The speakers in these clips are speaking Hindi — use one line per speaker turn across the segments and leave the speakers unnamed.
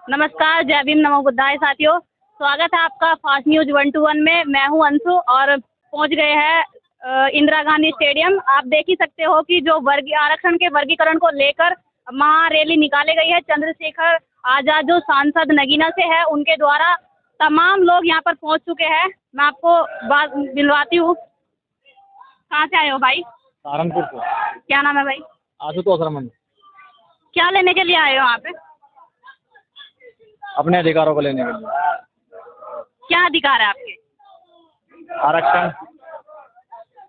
नमस्कार, जय भीम, नमो बुद्धाय साथियों। स्वागत है आपका फास्ट न्यूज 121 में। मैं हूं अंशु और पहुंच गए हैं इंदिरा गांधी स्टेडियम। आप देख ही सकते हो कि जो वर्गीय आरक्षण के वर्गीकरण को लेकर महारैली निकाली गई है। चंद्रशेखर आजाद जो सांसद नगीना से है, उनके द्वारा तमाम लोग यहां पर पहुंच चुके हैं। मैं आपको बात मिलवाती हूँ। कहाँ से आए हो भाई?
सहारनपुर से।
क्या नाम है भाई?
आशुतोष रमन।
क्या लेने के लिए आए हो यहाँ पे?
अपने अधिकारों को लेने के लिए।
क्या अधिकार है आपके?
आरक्षण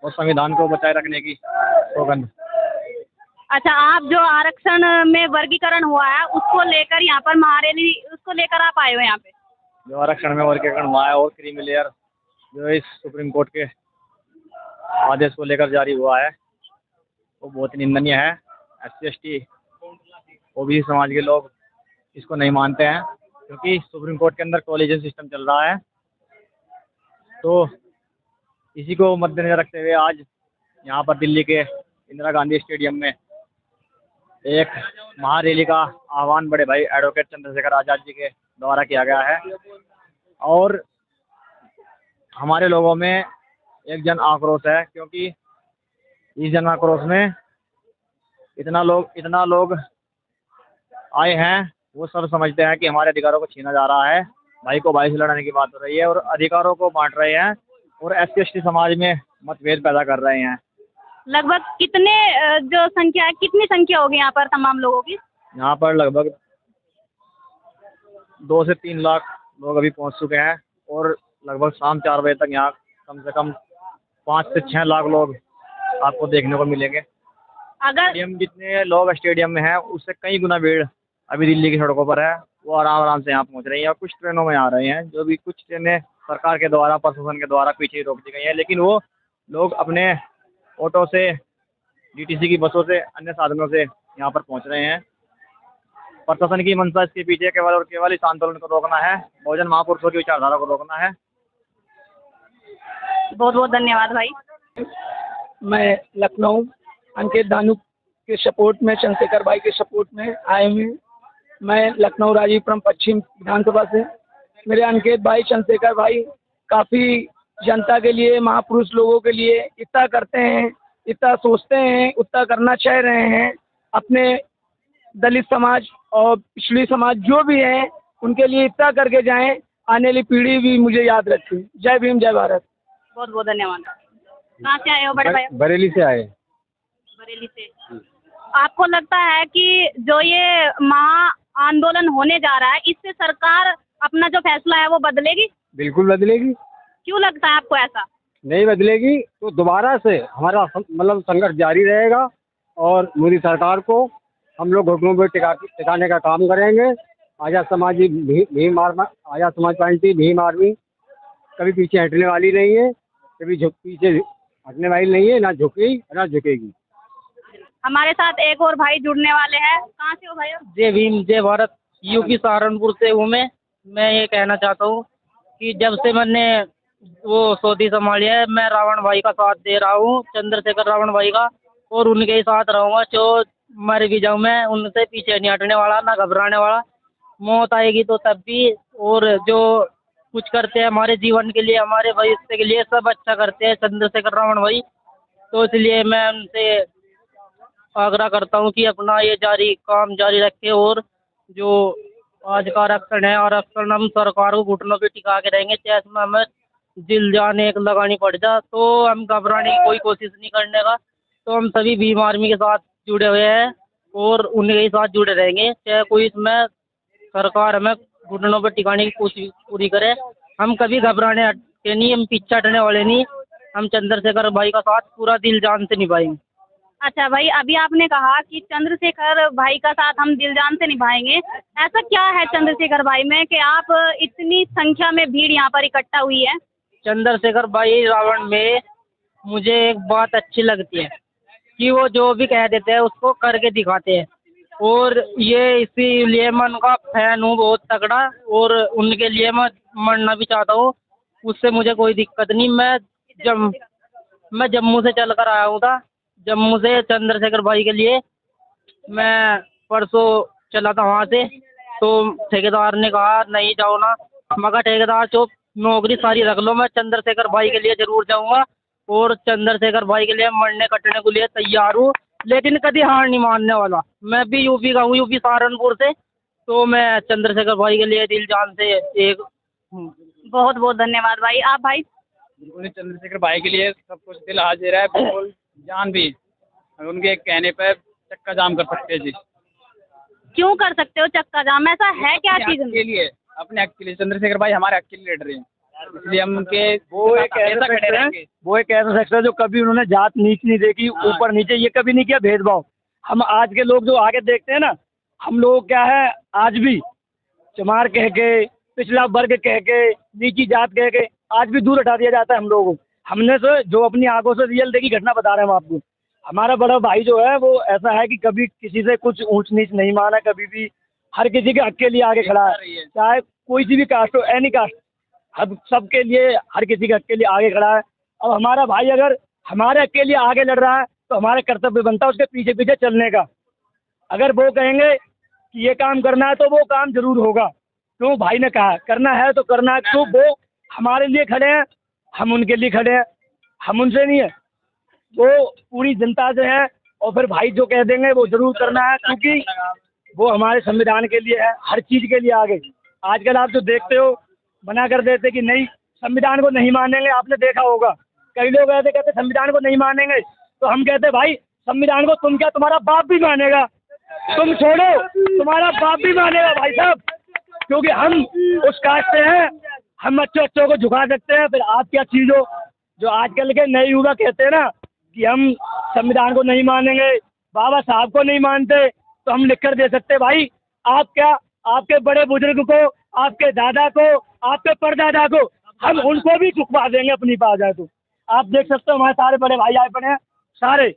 और संविधान को बचाए रखने की सौगंध।
अच्छा, आप जो आरक्षण में वर्गीकरण हुआ है उसको लेकर यहाँ पर महारैली, उसको लेकर आप आए हो यहाँ पे?
जो आरक्षण में वर्गीकरण हुआ है और क्रीमी लेयर जो इस सुप्रीम कोर्ट के आदेश को लेकर जारी हुआ है वो बहुत ही निंदनीय है। SC ST OBC समाज के लोग इसको नहीं मानते हैं क्योंकि सुप्रीम कोर्ट के अंदर कोलिजन सिस्टम चल रहा है। तो इसी को मद्देनजर रखते हुए आज यहाँ पर दिल्ली के इंदिरा गांधी स्टेडियम में एक महारैली का आह्वान बड़े भाई एडवोकेट चंद्रशेखर आजाद जी के द्वारा किया गया है। और हमारे लोगों में एक जन आक्रोश है क्योंकि इस जन आक्रोश में इतना लोग आए हैं। वो सब समझते हैं कि हमारे अधिकारों को छीना जा रहा है, भाई को भाई से लड़ने की बात हो रही है और अधिकारों को बांट रहे हैं और SC ST समाज में मतभेद पैदा कर रहे हैं।
लगभग कितने कितनी संख्या होगी यहाँ पर तमाम लोगों की?
यहाँ पर लगभग 2 से 3 लाख लोग अभी पहुँच चुके हैं और लगभग शाम 4 बजे तक यहाँ कम से कम 5 से 6 लाख लोग आपको देखने को मिलेंगे।
अगर
स्टेडियम जितने लोग स्टेडियम में हैं उससे कई गुना भीड़ अभी दिल्ली की सड़कों पर है। वो आराम से यहाँ पहुँच रही है और कुछ ट्रेनों में आ रहे हैं, जो भी कुछ ट्रेनें सरकार के द्वारा, प्रशासन के द्वारा पीछे रोक दी गई हैं, लेकिन वो लोग अपने ऑटो से, DTC की बसों से, अन्य साधनों से यहाँ पर पहुँच रहे हैं। प्रशासन की मंशा इसके पीछे केवल और केवल इस आंदोलन को रोकना है, बहुजन महापुरुषों की विचारधारा को रोकना है।
बहुत बहुत धन्यवाद भाई।
मैं लखनऊ अंकित दानू के सपोर्ट में, चंद्रशेखर भाई के सपोर्ट में आए हुए। मैं लखनऊ राजीवपुरम पश्चिम विधानसभा से। मेरे अंकित भाई, चंद्रशेखर भाई काफ़ी जनता के लिए, महापुरुष लोगों के लिए इतना करते हैं, इतना सोचते हैं, उतना करना चाह रहे हैं। अपने दलित समाज और पिछड़ी समाज जो भी हैं उनके लिए इतना करके जाएं, आने वाली पीढ़ी भी मुझे याद रखे। जय भीम, जय भारत।
बहुत बहुत धन्यवाद। कहाँ से आए हो बड़े भाई?
बरेली से आए।
बरेली से। आपको लगता है कि जो ये महा आंदोलन होने जा रहा है, इससे सरकार अपना जो फैसला है वो बदलेगी?
बिल्कुल बदलेगी।
क्यों लगता है आपको ऐसा?
नहीं बदलेगी तो दोबारा से हमारा मतलब संघर्ष जारी रहेगा और मोदी सरकार को हम लोग घुटनों पर टिकाने का काम करेंगे। आजाद समाज आजाद समाज पार्टी, भीम आर्मी कभी पीछे हटने वाली नहीं है, कभी पीछे हटने वाली नहीं है, ना झुकेगी ना झुकेगी।
हमारे साथ एक और भाई जुड़ने वाले हैं। कहाँ से हो भाई?
जय भीम, जय भारत। UP सहारनपुर से हूँ मैं ये कहना चाहता हूँ कि जब से मैंने वो सऊदी संभाली है, मैं रावण भाई का साथ दे रहा हूँ, चंद्रशेखर रावण भाई का, और उनके ही साथ रहूँगा। जो मर भी जाऊँ मैं, उनसे पीछे नहीं हटने वाला, ना घबराने वाला। मौत आएगी तो तब भी। और जो कुछ करते हैं हमारे जीवन के लिए, हमारे भविष्य के लिए, सब अच्छा करते हैं चंद्रशेखर रावण भाई। तो इसलिए मैं उनसे आग्रह करता हूँ कि अपना ये काम जारी रखे। और जो आज का आरक्षण है, आरक्षण हम सरकार को घुटनों पे टिका के रहेंगे, चाहे इसमें हमें दिल जान एक लगानी पड़ जाए, तो हम घबराने की कोई कोशिश नहीं करने का। तो हम सभी भीम आर्मी के साथ जुड़े हुए हैं और उनके ही साथ जुड़े रहेंगे, चाहे कोई इसमें सरकार हमें घुटनों पर टिकाने की कोशिश पूरी करे। हम कभी घबराने के नहीं, हम पीछे हटने वाले नहीं। हम चंद्रशेखर भाई का साथ पूरा दिल जान से निभाएंगे।
अच्छा भाई, अभी आपने कहा कि चंद्रशेखर भाई का साथ हम दिल जान से निभाएंगे। ऐसा क्या है चंद्रशेखर भाई में कि आप इतनी संख्या में भीड़ यहाँ पर इकट्ठा हुई है?
चंद्रशेखर भाई रावण में मुझे एक बात अच्छी लगती है कि वो जो भी कह देते हैं उसको करके दिखाते हैं। और ये इसीलिए मैं उनका फैन हूँ बहुत तगड़ा, और उनके लिए मैं मरना भी चाहता हूँ। उससे मुझे कोई दिक्कत नहीं। मैं जम्मू से चल कर आया हूँ था, जम्मू से चंद्रशेखर भाई के लिए मैं परसों चला था वहाँ से। तो ठेकेदार ने कहा नहीं जाओ ना। मगर ठेकेदार चुप, नौकरी सारी रख लो, मैं चंद्रशेखर भाई के लिए जरूर जाऊंगा और चंद्रशेखर भाई के लिए मरने कटने के लिए तैयार हूँ, लेकिन कभी हार नहीं मानने वाला। मैं भी यूपी का हूँ, यूपी सहारनपुर से, तो मैं चंद्रशेखर भाई के लिए दिल जान से एक हूँ।
बहुत बहुत धन्यवाद भाई। आप भाई?
बिल्कुल चंद्रशेखर भाई के लिए सब कुछ दिल हाजिर है, बिल्कुल जान भी। अगर उनके कहने पर चक्का जाम कर सकते हैं जी।
क्यों कर सकते हो चक्का जाम? ऐसा है क्या चीज
के लिए, अपने हक के लिए। चंद्रशेखर भाई हमारे हक के लिए लड़ रहे हैं, इसलिए हम उनके
वो एक ऐसा शख्स है जो कभी उन्होंने जात नीच नहीं देखी, ऊपर नीचे ये कभी नहीं किया भेदभाव। हम आज के लोग जो आगे देखते हैं ना, हम लोग क्या है आज भी चमार कह के, पिछला वर्ग कह के, नीची जात कह के आज भी दूर हटा दिया जाता है हम लोगों को। हमने तो जो अपनी आंखों से रियल देखी घटना बता रहे हैं हम आपको। हमारा बड़ा भाई जो है वो ऐसा है कि कभी किसी से कुछ ऊंच नीच नहीं माना, कभी भी हर किसी के हक के लिए आगे खड़ा है, चाहे कोई सी भी कास्ट हो, एनी कास्ट, हम सबके लिए हर किसी के हक के लिए आगे खड़ा है। अब हमारा भाई अगर हमारे हक के लिए आगे लड़ रहा है तो हमारा कर्तव्य बनता है उसके पीछे पीछे चलने का। अगर वो कहेंगे कि ये काम करना है तो वो काम जरूर होगा, क्यों भाई ने कहा करना है तो करना है। तो वो हमारे लिए खड़े हैं, हम उनके लिए खड़े हैं, हम उनसे नहीं है, वो पूरी जनता से है। और फिर भाई जो कह देंगे वो जरूर करना है, क्योंकि वो हमारे संविधान के लिए है, हर चीज़ के लिए आगे। आजकल आप जो देखते हो मना कर देते कि नहीं संविधान को नहीं मानेंगे। आपने देखा होगा कई लोग ऐसे कहते संविधान को नहीं मानेंगे, तो हम कहते भाई संविधान को तुम क्या, तुम्हारा बाप भी मानेगा, तुम छोड़ो तुम्हारा बाप भी मानेगा भाई साहब, क्योंकि हम उस कास्ट से हैं, हम अच्छों को झुका सकते हैं। फिर आप क्या चीज़ हो जो आजकल के नए युवा कहते हैं ना कि हम संविधान को नहीं मानेंगे, बाबा साहब को नहीं मानते, तो हम लिख कर दे सकते भाई आप क्या, आपके बड़े बुजुर्ग को, आपके दादा को, आपके परदादा को, हम उनको भी झुकवा देंगे अपनी बात जाए तो। आप देख सकते हो हमारे सारे बड़े भाई आए पड़े हैं सारे।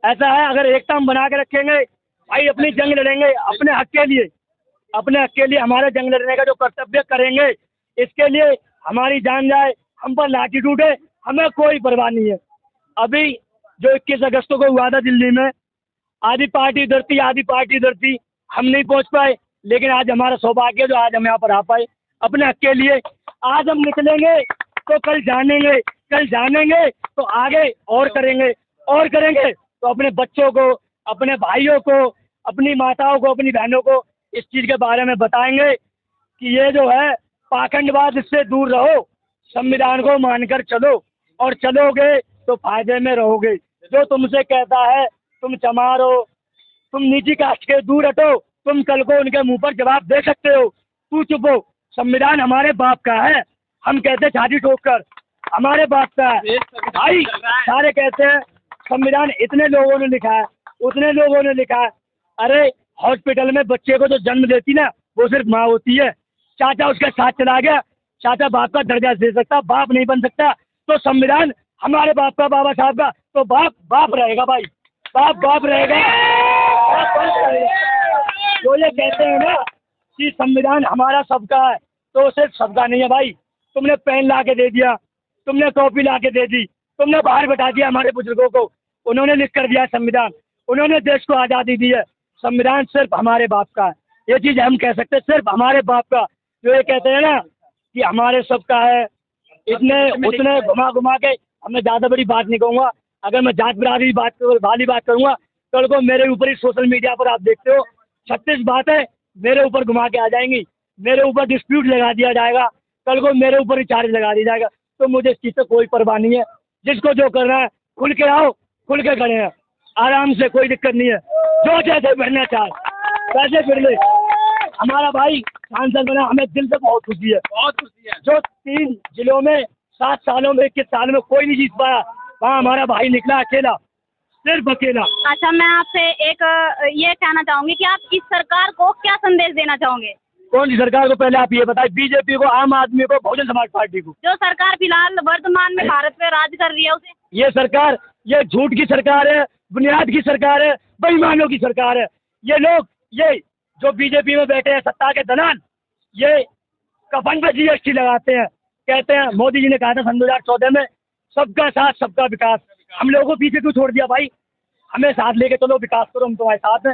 ऐसा है अगर एकता हम बना के रखेंगे भाई, अपनी जंग लड़ेंगे अपने हक के लिए, अपने हक के लिए हमारे जंग लड़ने का जो कर्तव्य करेंगे, इसके लिए हमारी जान जाए, हम पर लाठी टूटे, हमें कोई परवाह नहीं है। अभी जो 21 अगस्त को हुआ था दिल्ली में, आधी पार्टी इधर थी आधी पार्टी इधर थी, हम नहीं पहुंच पाए, लेकिन आज हमारा सौभाग्य जो आज हम यहाँ पर आ पाए अपने हक के लिए। आज हम निकलेंगे तो कल जानेंगे, कल जानेंगे तो आगे और करेंगे, और करेंगे तो अपने बच्चों को, अपने भाइयों को, अपनी माताओं को, अपनी बहनों को इस चीज़ के बारे में बताएंगे कि ये जो है पाखंडवाद, इससे दूर रहो, संविधान को मानकर चलो, और चलोगे तो फायदे में रहोगे। जो तुमसे कहता है तुम चमार हो, तुम निजी कास्ट के, दूर हटो, तुम कल को उनके मुंह पर जवाब दे सकते हो, तू चुप हो। संविधान हमारे बाप का है, हम कहते छाती ठोक कर हमारे बाप का है भाई। सारे कहते हैं संविधान इतने लोगों ने लिखा है, उतने लोगों ने लिखा है। अरे हॉस्पिटल में बच्चे को जो जन्म देती ना वो सिर्फ माँ होती है। चाचा उसके साथ चला गया, चाचा बाप का दर्जा दे सकता, बाप नहीं बन सकता। तो संविधान हमारे बाप का, बाबा साहब का, तो बाप बाप रहेगा भाई, बाप बाप रहेगा, बाप बाप रहेगा। जो ये कहते हैं ना कि संविधान हमारा सबका है, तो सिर्फ सबका नहीं है भाई। तुमने पेन ला के दे दिया, तुमने कॉपी ला के दे दी, तुमने बाहर बैठा दिया हमारे बुजुर्गों को, उन्होंने लिख कर दिया संविधान, उन्होंने देश को आज़ादी दी है। संविधान सिर्फ हमारे बाप का है, ये चीज़ हम कह सकते हैं, सिर्फ हमारे बाप का। जो ये कहते हैं ना कि हमारे सबका है, इतने उतने घुमा घुमा के, मैं ज़्यादा बड़ी बात नहीं कहूँगा। अगर मैं जात बिरादरी वाली बात करूँगा कल को मेरे ऊपर ही सोशल मीडिया पर आप देखते हो 36 बातें मेरे ऊपर घुमा के आ जाएंगी, मेरे ऊपर डिस्प्यूट लगा दिया जाएगा, कल को मेरे ऊपर ही चार्ज लगा दिया जाएगा। तो मुझे इस चीज़ से कोई परवाह नहीं है। जिसको जो करना है खुल के आओ, खुल के खड़े हैं, आराम से, कोई दिक्कत नहीं है। जो जैसे फिरना चाहे वैसे फिर ले। हमारा भाई सांसद बना, हमें दिल से बहुत खुशी है, बहुत खुशी है। जो 3 जिलों में 7 सालों में 21 साल में कोई नहीं जीत पाया, वहाँ हमारा भाई निकला अकेला, सिर्फ अकेला।
अच्छा, मैं आपसे एक ये कहना चाहूँगी कि आप इस सरकार को क्या संदेश देना चाहोगे?
कौन सी सरकार को? पहले आप ये बताएं, बीजेपी को, आम आदमी को, बहुजन समाज पार्टी को?
जो सरकार फिलहाल वर्तमान में भारत पे राज कर रही है उसे।
ये सरकार, ये झूठ की सरकार है, बुनियाद की सरकार है, बेईमानों की सरकार है। ये लोग, ये जो बीजेपी में बैठे हैं सत्ता के दलाल, ये कफन पे जीएसटी लगाते हैं। कहते हैं मोदी जी ने कहा था सन 2014 में सबका साथ सबका विकास। हम लोगों को पीछे क्यों छोड़ दिया भाई? हमें साथ लेके चलो, विकास करो, हम तुम्हारे साथ हैं,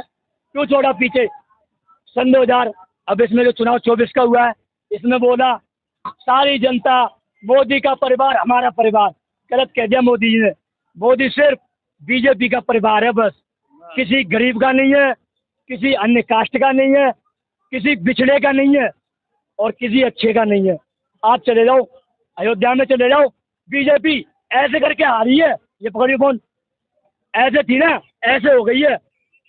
क्यों छोड़ा पीछे?
सन 2000, अब इसमें जो चुनाव 24 का हुआ है, इसमें बोला सारी जनता, मोदी का परिवार हमारा परिवार। गलत कह दिया मोदी जी ने। मोदी सिर्फ बीजेपी का परिवार है बस, किसी गरीब का नहीं है, किसी अन्य कास्ट का नहीं है, किसी पिछड़े का नहीं है और किसी अच्छे का नहीं है। आप चले जाओ अयोध्या में, चले जाओ, बीजेपी ऐसे करके हारी है। ये पकड़िए फोन, ऐसे थी ना, ऐसे हो गई है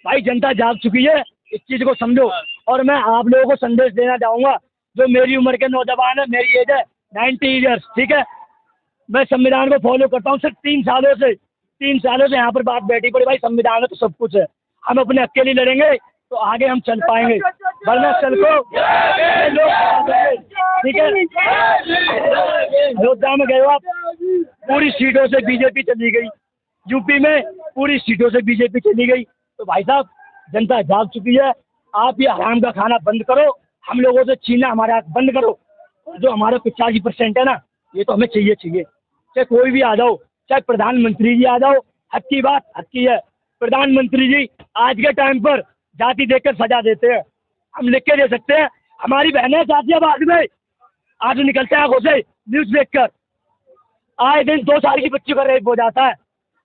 भाई। जनता जाग चुकी है, इस चीज को समझो। और मैं आप लोगों को संदेश देना चाहूंगा, जो मेरी उम्र के नौजवान है, मेरी एज है 90 ईयर्स, ठीक है। मैं संविधान को फॉलो करता हूँ सिर्फ 3 सालों से। 3 सालों से यहाँ पर बात बैठी पड़ी भाई, संविधान है तो सब कुछ है। हम अपने हक के लिए लड़ेंगे तो आगे हम चल पाएंगे, वरना चल को ठीक है। अयोध्या में गए हो आप, पूरी सीटों से बीजेपी चली गई। यूपी में पूरी सीटों से बीजेपी चली गई। तो भाई साहब, जनता जाग चुकी है। आप ये हराम का खाना बंद करो, हम लोगों से छीनना हमारा हक बंद करो। जो हमारा 85% है ना, ये तो हमें चाहिए। चाहे कोई भी आ जाओ, चाहे प्रधानमंत्री जी आ जाओ, हक की बात हक की है। प्रधानमंत्री जी आज के टाइम पर जाति देखकर सजा देते हैं, हम लिख के दे सकते हैं। हमारी बहनें जातियाँ बाद में आज निकलते हैं आंखों से न्यूज देखकर। आए दिन 2 साल की बच्ची का रेप हो जाता है।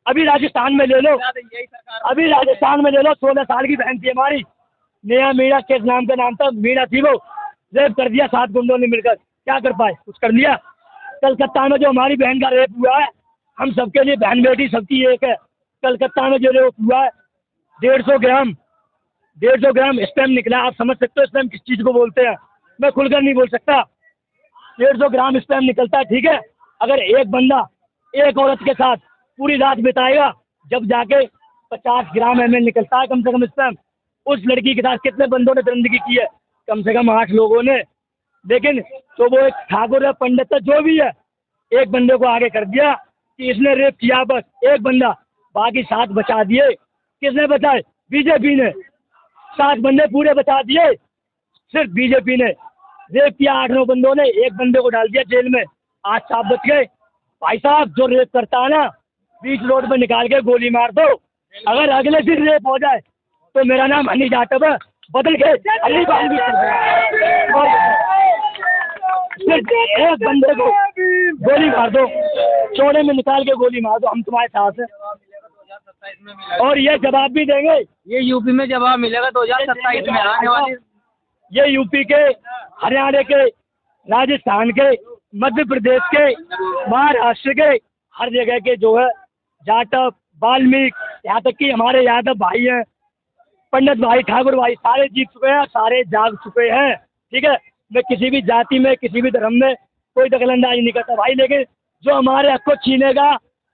अभी राजस्थान में ले लो, 16 साल की बहन थी हमारी, नेहा मीणा के नाम का नाम था, मीणा थी वो, रेप कर दिया 7 गुंडों ने मिलकर। क्या कर पाए? कुछ कर लिया। कलकत्ता में जो हमारी बहन का रेप हुआ है, हम सबके लिए बहन बेटी सबकी एक है। कलकत्ता में जो रेप हुआ है, 150 ग्राम स्पैम निकला। आप समझ सकते हो स्पैम किस चीज को बोलते हैं, मैं खुलकर नहीं बोल सकता। 150 ग्राम स्पैम निकलता है, ठीक है। अगर एक बंदा एक औरत के साथ पूरी रात बिताएगा, जब जाके 50 ग्राम ml निकलता है कम से कम स्पैम। उस लड़की के साथ कितने बंदों ने दरिंदगी की है? कम से कम 8 लोगों ने। लेकिन तो वो एक ठाकुर है, पंडित है, जो भी है, एक बंदे को आगे कर दिया कि इसने रेप किया, बस एक बंदा, बाकी 7 बचा दिए। किसने बचाए? बीजेपी ने। 7 बंदे पूरे बचा दिए, सिर्फ बीजेपी ने। रेप किया 8-9 बंदों ने, एक बंदे को डाल दिया जेल में, 8 साहब बच गए। भाई साहब, जो रेप करता है ना, बीच रोड पे निकाल के गोली मार दो। अगर अगले दिन रेप हो जाए तो मेरा नाम हनी जाटव है, बदल के अली बाल भी कर दो। सिर्फ एक बंदे को गोली मार दो, चौड़े में निकाल के गोली मार दो, हम तुम्हारे साथ हैं। और ये जवाब भी देंगे,
ये यूपी में जवाब मिलेगा 2027 में आने वाले।
ये यूपी के, हरियाणा के, राजस्थान के, मध्य प्रदेश के, महाराष्ट्र के, हर जगह के जो है जाटव, वाल्मीकि, यहाँ तक कि हमारे यादव भाई हैं, पंडित भाई, ठाकुर भाई, सारे जीत चुके हैं, सारे जाग चुके हैं, ठीक है। मैं किसी भी जाति में, किसी भी धर्म में कोई दखलंदाजी नहीं करता भाई, लेकिन जो हमारे हक को छीनेगा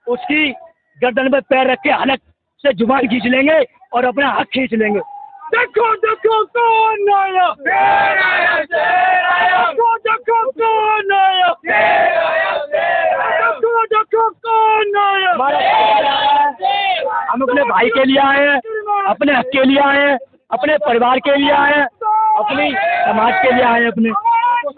उसकी गर्दन पे पैर रख के हलक से जुबान खींच लेंगे और अपना हक खींच लेंगे। देखो देखो कौन आया, देखो देखो कौन आया, देखो देखो कौन आया। हम अपने भाई के लिए आए हैं, अपने हक के लिए आए हैं, अपने परिवार के लिए आए हैं, अपनी समाज के लिए आए हैं। अपने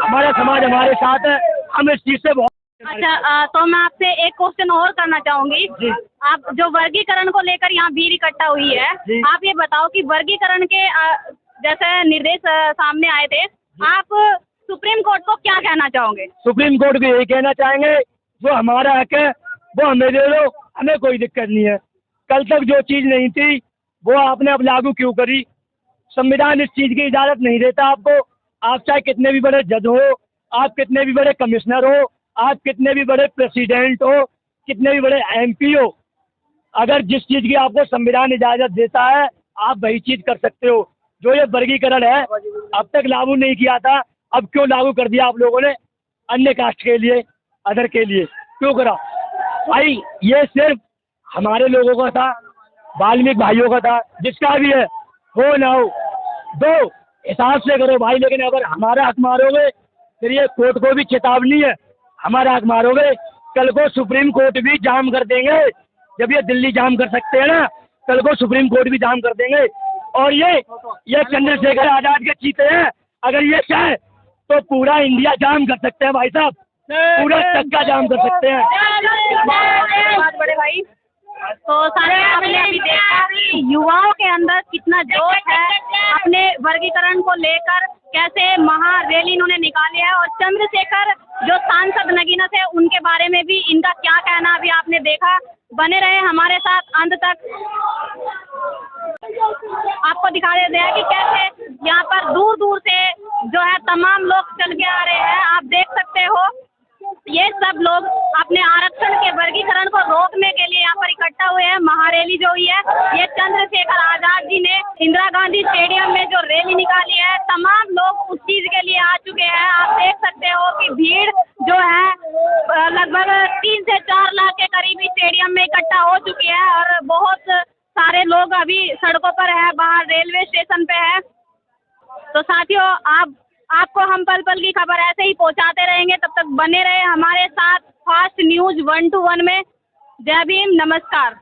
हमारा समाज हमारे साथ है, हम इस चीज से बहुत।
अच्छा, तो मैं आपसे एक क्वेश्चन और करना चाहूंगी। आप जो वर्गीकरण को लेकर यहाँ भीड़ इकट्ठा हुई है, आप ये बताओ कि वर्गीकरण के जैसे निर्देश सामने आए थे, आप सुप्रीम कोर्ट को क्या कहना चाहोगे?
सुप्रीम कोर्ट को यही कहना चाहेंगे, जो हमारा हक है वो हमें दे दो, हमें कोई दिक्कत नहीं है। कल तक जो चीज़ नहीं थी वो आपने अब लागू क्यों करी? संविधान इस चीज़ की इजाज़त नहीं देता आपको। आप चाहे कितने भी बड़े जज हो, आप कितने भी बड़े कमिश्नर हो, आप कितने भी बड़े प्रेसिडेंट हो, कितने भी बड़े MP हो, अगर जिस चीज़ की आपको संविधान इजाज़त देता है आप वही चीज़ कर सकते हो। जो ये वर्गीकरण है अब तक लागू नहीं किया था, अब क्यों लागू कर दिया आप लोगों ने? अन्य कास्ट के लिए, अदर के लिए क्यों करा भाई? ये सिर्फ हमारे लोगों का था, वाल्मीकि भाइयों का था, जिसका भी है हो ना हो, दो हिसाब से करो भाई। लेकिन अगर हमारा हक मारोगे फिर ये कोर्ट को भी चेतावनी है, हमारा हक मारोगे कल को सुप्रीम कोर्ट भी जाम कर देंगे। जब ये दिल्ली जाम कर सकते हैं ना, कल को सुप्रीम कोर्ट भी जाम कर देंगे। और ये चंद्रशेखर आजाद के चीते हैं, अगर ये चाहे तो पूरा इंडिया जाम कर सकते हैं भाई साहब, पूरा चक्का जाम कर सकते हैं।
बड़े भाई, तो सारे आपने अभी देखा कि युवाओं के अंदर कितना जोश है अपने वर्गीकरण को लेकर, कैसे महा रैली इन्होंने निकाली है। और चंद्रशेखर जो सांसद नगीना थे उनके बारे में भी इनका क्या कहना अभी आपने देखा। बने रहे हमारे साथ अंत तक। आपको दिखा देते हैं कि कैसे यहाँ पर दूर दूर से जो है तमाम लोग चल के आ रहे हैं। आप देख सकते हो ये सब लोग अपने आरक्षण के वर्गीकरण को रोकने के लिए यहाँ पर इकट्ठा हुए हैं। महारैली जो हुई है ये चंद्रशेखर आजाद जी ने इंदिरा गांधी स्टेडियम में जो रैली निकाली है, तमाम लोग उस चीज के लिए आ चुके हैं। आप देख सकते हो कि भीड़ जो है लगभग 3 से 4 लाख के करीब स्टेडियम में इकट्ठा हो चुकी है और बहुत सारे लोग अभी सड़कों पर है, बाहर रेलवे स्टेशन पे है। तो साथियों आपको हम पल पल की खबर ऐसे ही पहुंचाते रहेंगे। तब तक बने रहे हमारे साथ फास्ट न्यूज 121 में। जय भीम, नमस्कार।